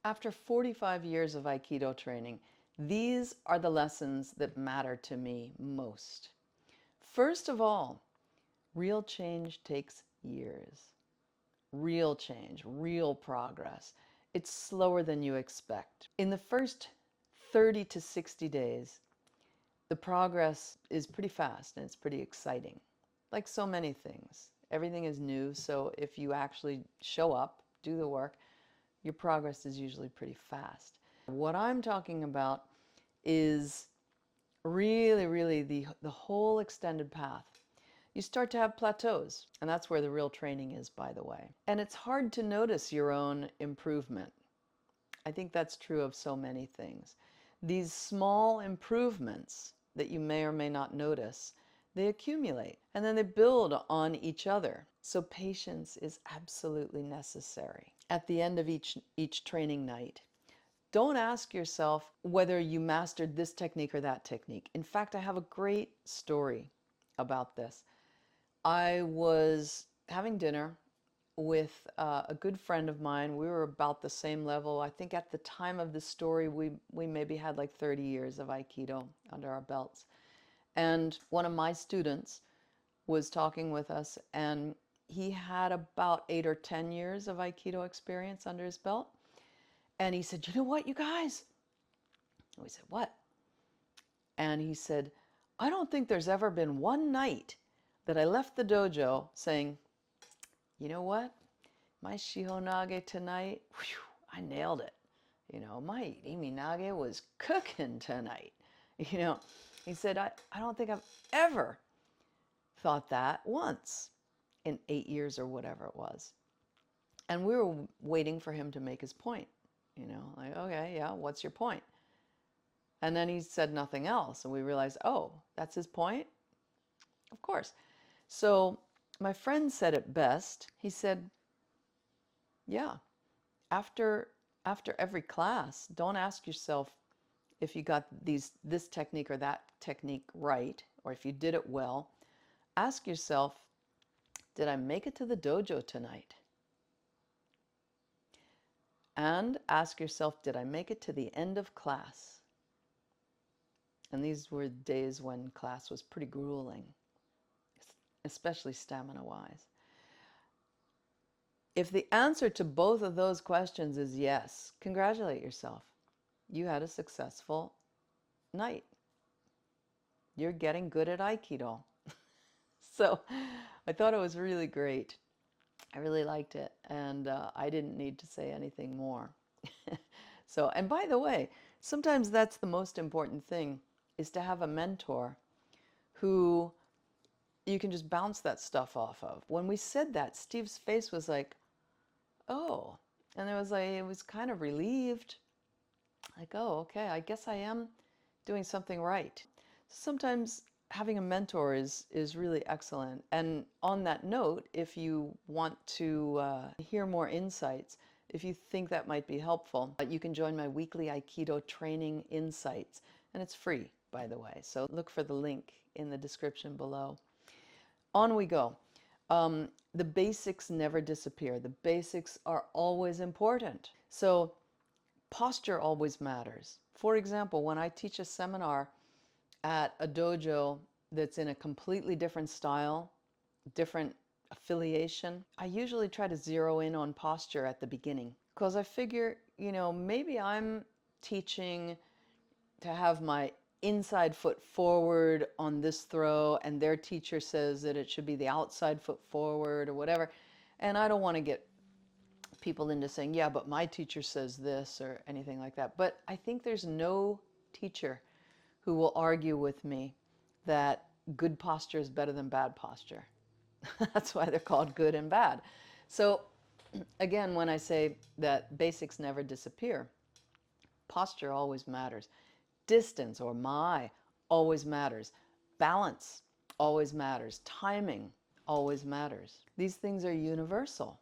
After 45 years of Aikido training, these are the lessons that matter to me most. First of all, real change takes years. Real change, real progress. It's slower than you expect. In the first 30 to 60 days, the progress is pretty fast and it's pretty exciting. Like so many things, everything is new, so if you actually show up, do the work, your progress is usually pretty fast. What I'm talking about is really the whole extended path. You start to have plateaus, and that's where the real training is, by the way. And it's hard to notice your own improvement. I think that's true of so many things. These small improvements that you may or may not notice, they accumulate and then they build on each other. So patience is absolutely necessary. At the end of each training night, don't ask yourself whether you mastered this technique or that technique. In fact, I have a great story about this. I was having dinner with a good friend of mine. We were about the same level. I think at the time of the story, we maybe had like 30 years of Aikido under our belts. And one of my students was talking with us, and he had about 8 or 10 years of Aikido experience under his belt. And he said, "You know what, you guys?" And we said, "What?" And he said, "I don't think there's ever been one night that I left the dojo saying, you know what? My Shihonage tonight, whew, I nailed it. You know, my Iminage was cooking tonight." You know, he said, I don't think I've ever thought that once in 8 years or whatever it was. And we were waiting for him to make his point. You know, like, okay, yeah, what's your point? And then he said nothing else. And we realized, oh, that's his point? Of course. So my friend said it best. He said, yeah, after every class, don't ask yourself if you got this technique or that technique right, or if you did it well. Ask yourself, did I make it to the dojo tonight? And ask yourself, did I make it to the end of class? And these were days when class was pretty grueling, especially stamina-wise. If the answer to both of those questions is yes, congratulate yourself. You had a successful night. You're getting good at Aikido. So I thought it was really great. I really liked it, and I didn't need to say anything more. So, and by the way, sometimes that's the most important thing, is to have a mentor who you can just bounce that stuff off of. When we said that, Steve's face was like, oh, and it was kind of relieved, like, oh, okay, I guess I am doing something right. Sometimes having a mentor is really excellent. And on that note, if you want to hear more insights, if you think that might be helpful, you can join my weekly Aikido training insights. And it's free, by the way. So look for the link in the description below. On we go. The basics never disappear. The basics are always important. So posture always matters. For example, when I teach a seminar at a dojo that's in a completely different style, different affiliation, I usually try to zero in on posture at the beginning, because I figure, you know, maybe I'm teaching to have my inside foot forward on this throw, and their teacher says that it should be the outside foot forward or whatever. And I don't want to get people into saying, yeah, but my teacher says this or anything like that. But I think there's no teacher who will argue with me that good posture is better than bad posture. That's why they're called good and bad. So again, when I say that basics never disappear, posture always matters. Distance, or Maai, always matters. Balance always matters. Timing always matters. These things are universal.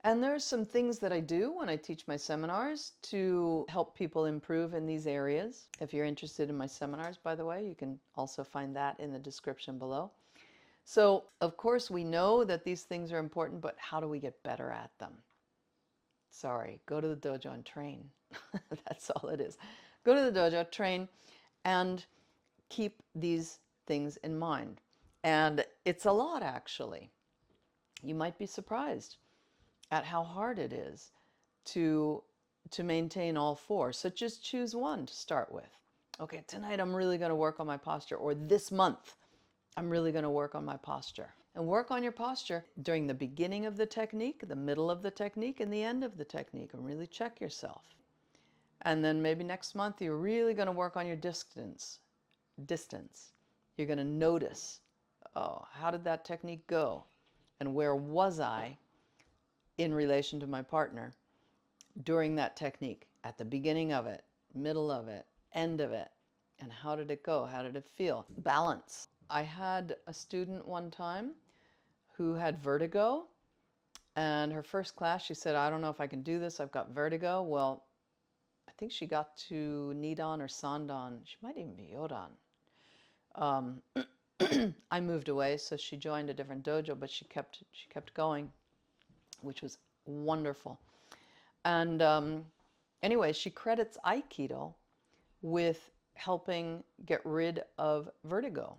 And there are some things that I do when I teach my seminars to help people improve in these areas. If you're interested in my seminars, by the way, you can also find that in the description below. So, of course, we know that these things are important, but how do we get better at them? Sorry, go to the dojo and train. That's all it is. Go to the dojo, train, and keep these things in mind. And it's a lot, actually. You might be surprised at how hard it is to maintain all four. So just choose one to start with. Okay, tonight I'm really going to work on my posture, or this month I'm really going to work on my posture. And work on your posture during the beginning of the technique, the middle of the technique, and the end of the technique, and really check yourself. And then maybe next month you're really going to work on your distance. You're going to notice, oh, how did that technique go? And where was I in relation to my partner during that technique? At the beginning of it, middle of it, end of it. And how did it go? How did it feel? Balance. I had a student one time who had vertigo, and her first class she said, I don't know if I can do this, I've got vertigo. Well, I think she got to Nidan or Sandan. She might even be Yodan. I moved away, so she joined a different dojo, but she kept going, which was wonderful. And anyway, she credits Aikido with helping get rid of vertigo.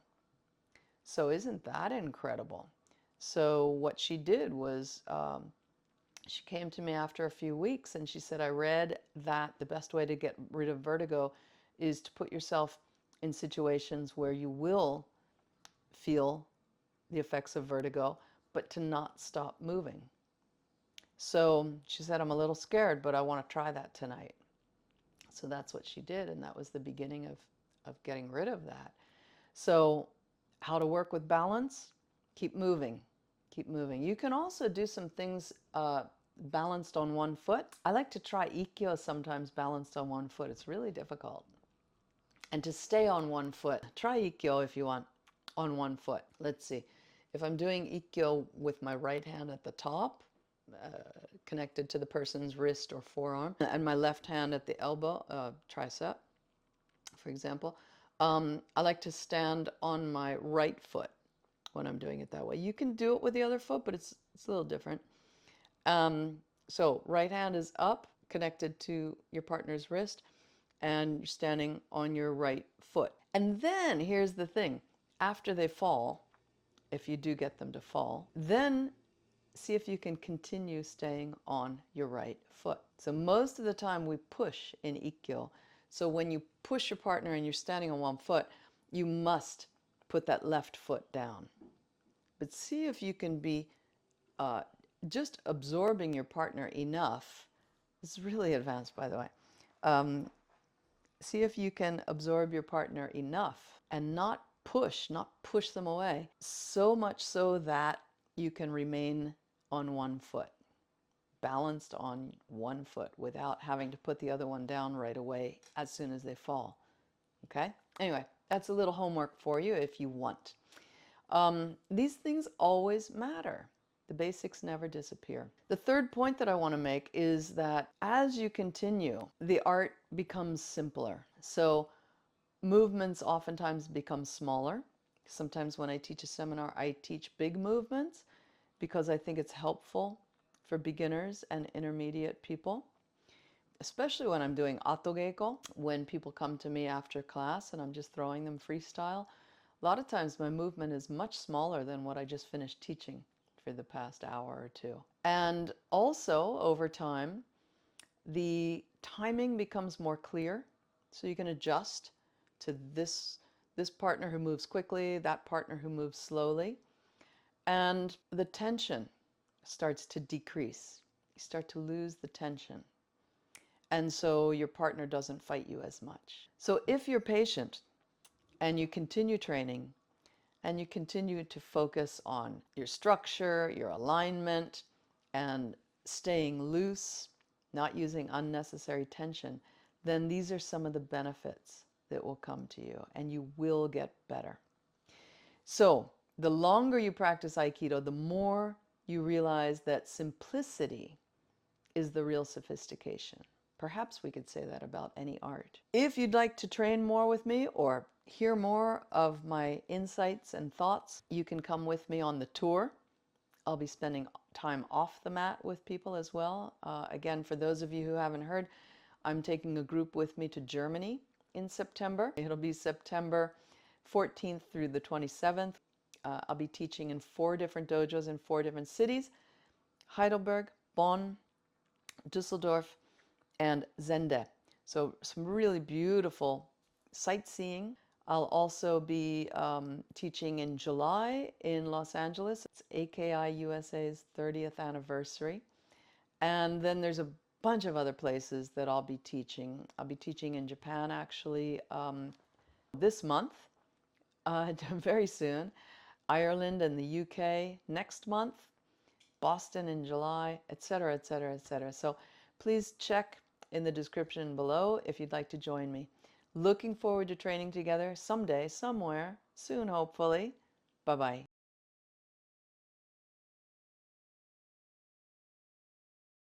So isn't that incredible? So what she did was she came to me after a few weeks and she said, I read that the best way to get rid of vertigo is to put yourself in situations where you will feel the effects of vertigo, but to not stop moving. So she said, I'm a little scared, but I want to try that tonight. So that's what she did, and that was the beginning of getting rid of that. So how to work with balance? Keep moving. Keep moving. You can also do some things balanced on one foot. I like to try Ikkyo sometimes balanced on one foot. It's really difficult. And to stay on one foot, try Ikkyo if you want on one foot. Let's see. If I'm doing Ikkyo with my right hand at the top, connected to the person's wrist or forearm, and my left hand at the elbow, tricep, for example, I like to stand on my right foot when I'm doing it that way. You can do it with the other foot, but it's a little different. So right hand is up, connected to your partner's wrist, and you're standing on your right foot. And then here's the thing. After they fall, if you do get them to fall, then see if you can continue staying on your right foot. So most of the time we push in Ikkyo. So when you push your partner and you're standing on one foot, you must put that left foot down. But see if you can be just absorbing your partner enough. This is really advanced, by the way. See if you can absorb your partner enough and not push them away, so much so that you can remain on one foot, balanced on one foot without having to put the other one down right away as soon as they fall. Okay? Anyway, that's a little homework for you if you want. These things always matter. The basics never disappear. The third point that I want to make is that as you continue, the art becomes simpler. So movements oftentimes become smaller. Sometimes when I teach a seminar, I teach big movements because I think it's helpful for beginners and intermediate people, especially when I'm doing atogeiko, when people come to me after class and I'm just throwing them freestyle. A lot of times my movement is much smaller than what I just finished teaching for the past hour or two. And also, over time, the timing becomes more clear, so you can adjust to this partner who moves quickly, that partner who moves slowly, and the tension starts to decrease. You start to lose the tension, and so your partner doesn't fight you as much. So if you're patient and you continue training and you continue to focus on your structure, your alignment, and staying loose, not using unnecessary tension, then these are some of the benefits that will come to you, and you will get better. So the longer you practice Aikido, the more you realize that simplicity is the real sophistication. Perhaps we could say that about any art. If you'd like to train more with me or hear more of my insights and thoughts, you can come with me on the tour. I'll be spending time off the mat with people as well. Again, for those of you who haven't heard, I'm taking a group with me to Germany in September. It'll be September 14th through the 27th. I'll be teaching in 4 different dojos in 4 different cities: Heidelberg, Bonn, Düsseldorf, and Zende. So some really beautiful sightseeing. I'll also be teaching in July in Los Angeles. It's AKI USA's 30th anniversary. And then there's a bunch of other places that I'll be teaching. I'll be teaching in Japan actually this month, very soon, Ireland and the UK next month, Boston in July, etc., etc., etc. So please check in the description below if you'd like to join me. Looking forward to training together someday, somewhere, soon, hopefully. Bye-bye.